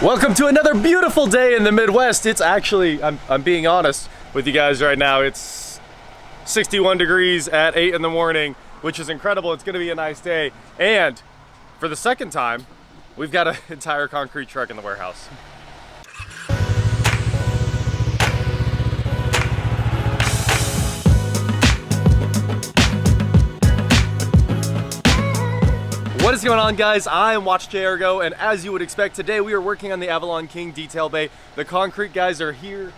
Welcome to another beautiful day in the Midwest. It's actually, I'm being honest with you guys right now, it's 61 degrees at 8 in the morning, which is incredible. It's gonna be a nice day. And for the second time, we've got an entire concrete truck in the warehouse. What is going on, guys? I am WatchJRGo, and as you would expect, today we are working on the Avalonking detail bay. The concrete guys are here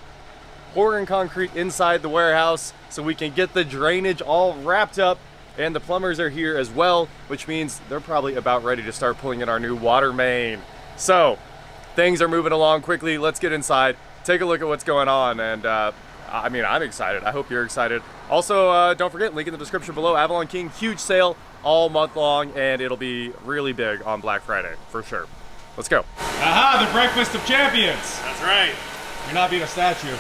pouring concrete inside the warehouse so we can get the drainage all wrapped up, and the plumbers are here as well, which means they're probably about ready to start pulling in our new water main. So things are moving along quickly. Let's get inside, take a look at what's going on, and I mean, I'm excited. I hope you're excited. Also, don't forget, link in the description below, Avalonking, huge sale all month long, and it'll be really big on Black Friday, for sure. Let's go. Aha, the breakfast of champions. That's right. You're not being a statue.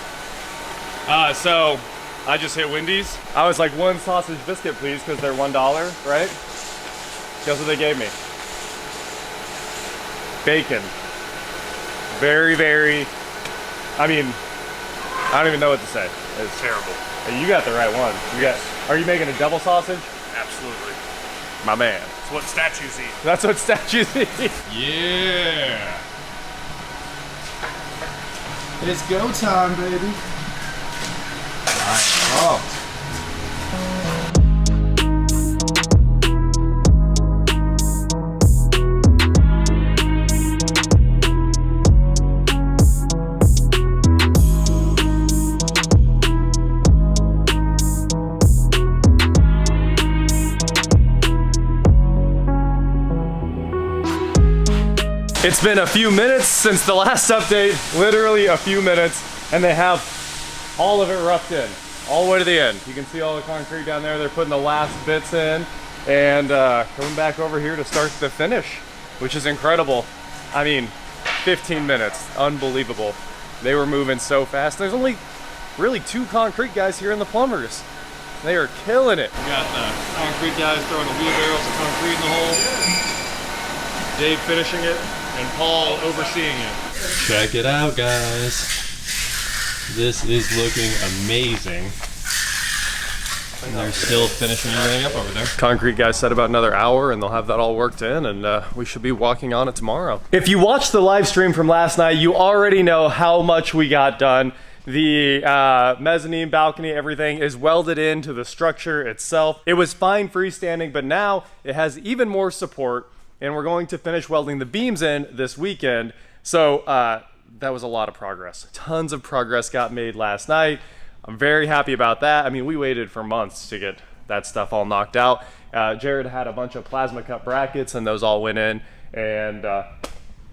So, I just hit Wendy's. I was like, one sausage biscuit, please, because they're $1, right? Guess what they gave me? Bacon. Very, very, I mean, I don't even know what to say. It's terrible. Hey, you got the right one. Are you making a double sausage? Absolutely. My man. It's what statues eat. That's what statues eat. Yeah. It's go time, baby. Oh. It's been a few minutes since the last update, literally a few minutes, and they have all of it roughed in, all the way to the end. You can see all the concrete down there. They're putting the last bits in and coming back over here to start the finish, which is incredible. I mean, 15 minutes, unbelievable. They were moving so fast. There's only really 2 concrete guys here in the plumbers. They are killing it. We got the concrete guys throwing the wheelbarrows of concrete in the hole. Dave finishing it. And Paul overseeing it. Check it out, guys. This is looking amazing. And they're still finishing everything up over there. Concrete guys said about another hour and they'll have that all worked in, and we should be walking on it tomorrow. If you watched the live stream from last night, you already know how much we got done. The mezzanine, balcony, everything is welded into the structure itself. It was fine freestanding, but now it has even more support. And we're going to finish welding the beams in this weekend. So that was a lot of progress. Tons of progress got made last night. I'm very happy about that. I mean, we waited for months to get that stuff all knocked out. Jared had a bunch of plasma cut brackets and those all went in. And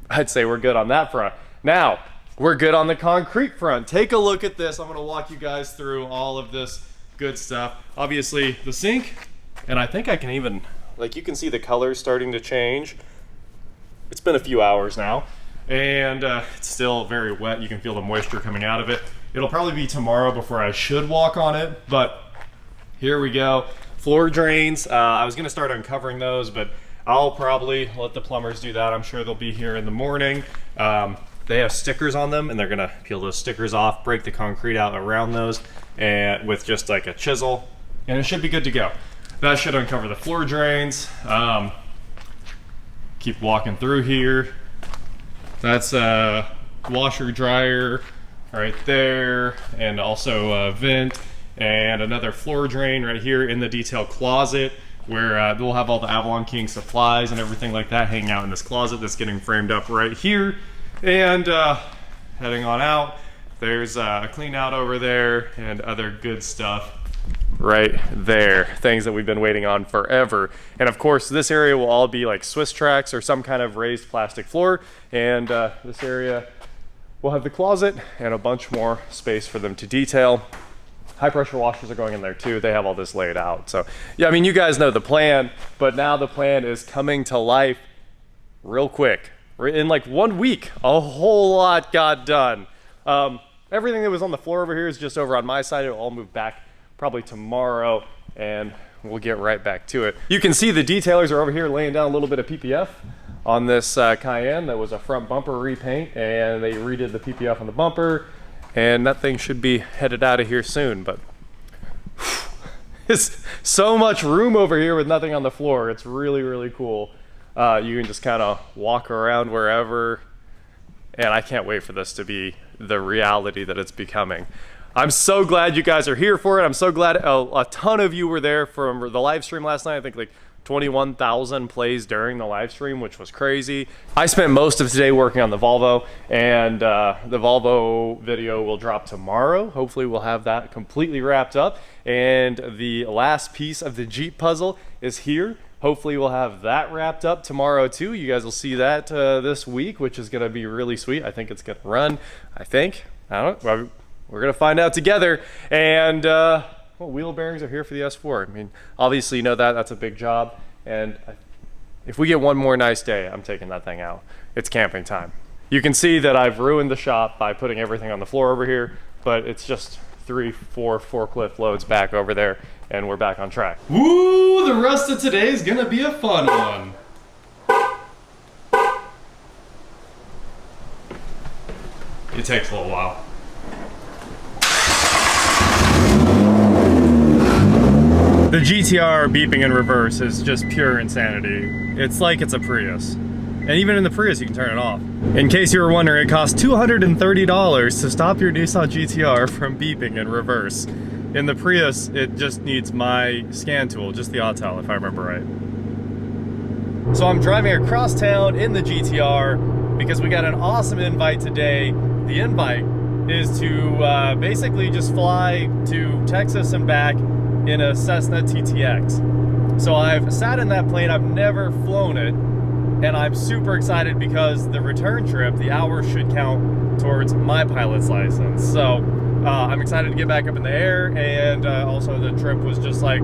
I'd say we're good on that front. Now, we're good on the concrete front. Take a look at this. I'm gonna walk you guys through all of this good stuff. Obviously the sink, and I think I can even, like, you can see the colors starting to change. It's been a few hours now, and it's still very wet. You can feel the moisture coming out of it. It'll probably be tomorrow before I should walk on it, but here we go. Floor drains, I was gonna start uncovering those, but I'll probably let the plumbers do that. I'm sure they'll be here in the morning. They have stickers on them, and they're gonna peel those stickers off, break the concrete out around those, and with just like a chisel, and it should be good to go. That should uncover the floor drains. Keep walking through here. That's a washer dryer right there, and also a vent, and another floor drain right here in the detail closet, where we'll have all the Avalonking supplies and everything like that hanging out in this closet that's getting framed up right here. And heading on out, there's a clean out over there and other good stuff right there, things that we've been waiting on forever. And of course, this area will all be like Swiss tracks or some kind of raised plastic floor, and this area will have the closet and a bunch more space for them to detail. High pressure washers are going in there too. They have all this laid out. So yeah, I mean, you guys know the plan, but now the plan is coming to life real quick. In like 1 week, a whole lot got done. Everything that was on the floor over here is just over on my side. It'll all move back probably tomorrow, and we'll get right back to it. You can see the detailers are over here laying down a little bit of PPF on this Cayenne that was a front bumper repaint, and they redid the PPF on the bumper, and that thing should be headed out of here soon. But it's so much room over here with nothing on the floor. It's really, really cool. You can just kind of walk around wherever, and I can't wait for this to be the reality that it's becoming. I'm so glad you guys are here for it. I'm so glad a ton of you were there from the live stream last night. I think like 21,000 plays during the live stream, which was crazy. I spent most of today working on the Volvo, and the Volvo video will drop tomorrow. Hopefully we'll have that completely wrapped up, and the last piece of the Jeep puzzle is here. Hopefully we'll have that wrapped up tomorrow too. You guys will see that this week, which is gonna be really sweet. I think it's gonna run, I don't know, we're gonna find out together. And well, wheel bearings are here for the S4. I mean, obviously you know that's a big job, and if we get one more nice day, I'm taking that thing out. It's camping time. You can see that I've ruined the shop by putting everything on the floor over here, but it's just 3-4 forklift loads back over there, and we're back on track. Woo! The rest of today is gonna be a fun one. It takes a little while. The GTR beeping in reverse is just pure insanity. It's like it's a Prius. And even in the Prius, you can turn it off. In case you were wondering, it costs $230 to stop your Nissan GTR from beeping in reverse. In the Prius, it just needs my scan tool, just the Autel, if I remember right. So I'm driving across town in the GTR because we got an awesome invite today. The invite is to basically just fly to Texas and back in a Cessna TTX. So I've sat in that plane, I've never flown it, and I'm super excited because the return trip, the hours should count towards my pilot's license. So I'm excited to get back up in the air, and also the trip was just like,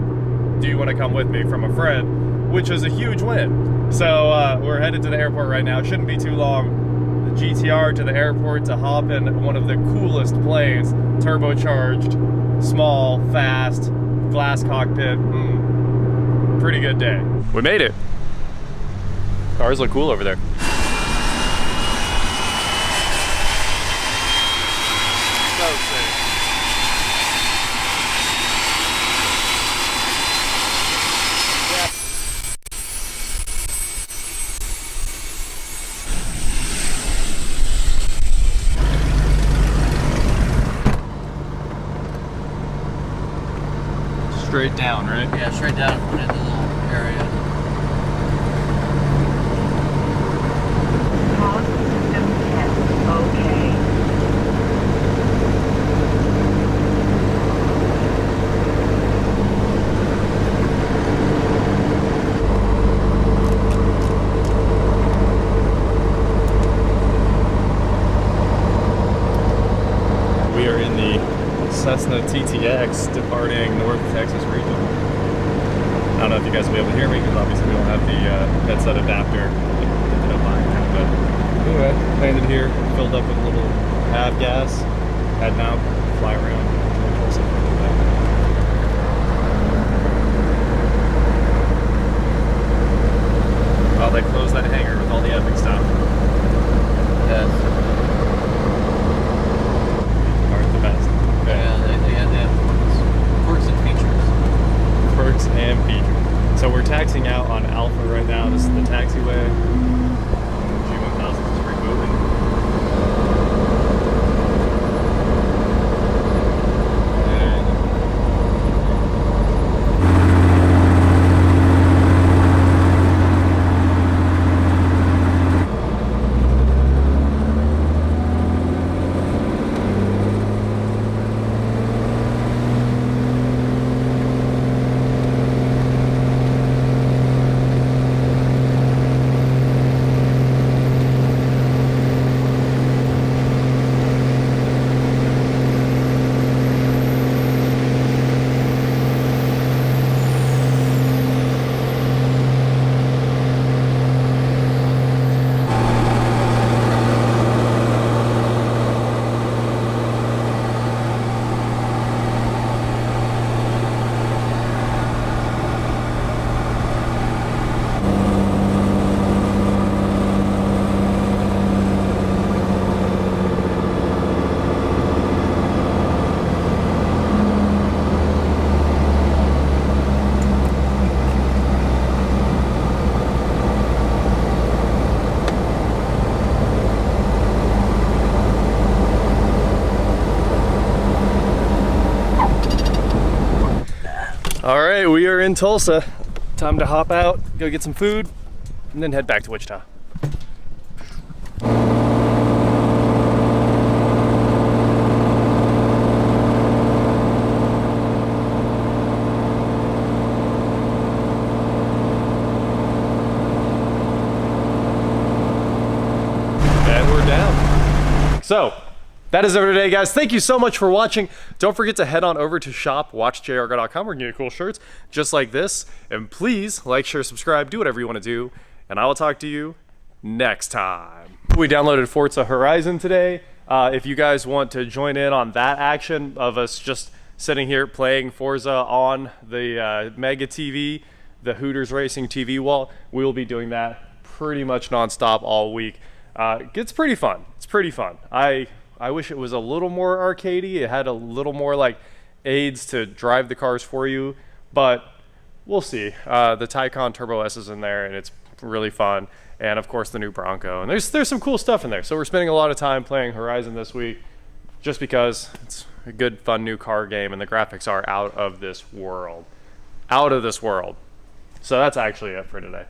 do you want to come with me, from a friend, which is a huge win. So we're headed to the airport right now. It shouldn't be too long. The GTR to the airport to hop in one of the coolest planes, turbocharged, small, fast, glass cockpit. Pretty good day. We made it. Cars look cool over there. So sick. Straight down, right? Yeah, straight down into the little area. Pause system test. Okay. We are in the Cessna TTX departing North Texas region. I don't know if you guys will be able to hear me because obviously we don't have the headset adapter. Ended up buying that, but anyway, landed here, filled up with a little av gas, heading out, fly around, Tulsa for a little bit. Oh, they closed that hangar with all the epic stuff. Yes. Aren't the best. Yeah, they have perks and features. Perks and features. So we're taxiing out on Alpha right now. This is the taxiway. G1000 is rebooting. right, we are in Tulsa. Time to hop out, go get some food, and then head back to Wichita. And we're down. So, that is it for today, guys. Thank you so much for watching. Don't forget to head on over to shop.WatchJRGo.com. We're gonna get cool shirts just like this. And please like, share, subscribe, do whatever you want to do. And I will talk to you next time. We downloaded Forza Horizon today. If you guys want to join in on that action of us just sitting here playing Forza on the Mega TV, the Hooters Racing TV wall, we will be doing that pretty much nonstop all week. It's pretty fun. It's pretty fun. I wish it was a little more arcadey. It had a little more like aids to drive the cars for you, but we'll see. The Taycan Turbo S is in there, and it's really fun. And of course, the new Bronco. And there's some cool stuff in there. So we're spending a lot of time playing Horizon this week, just because it's a good, fun new car game, and the graphics are out of this world. Out of this world. So that's actually it for today.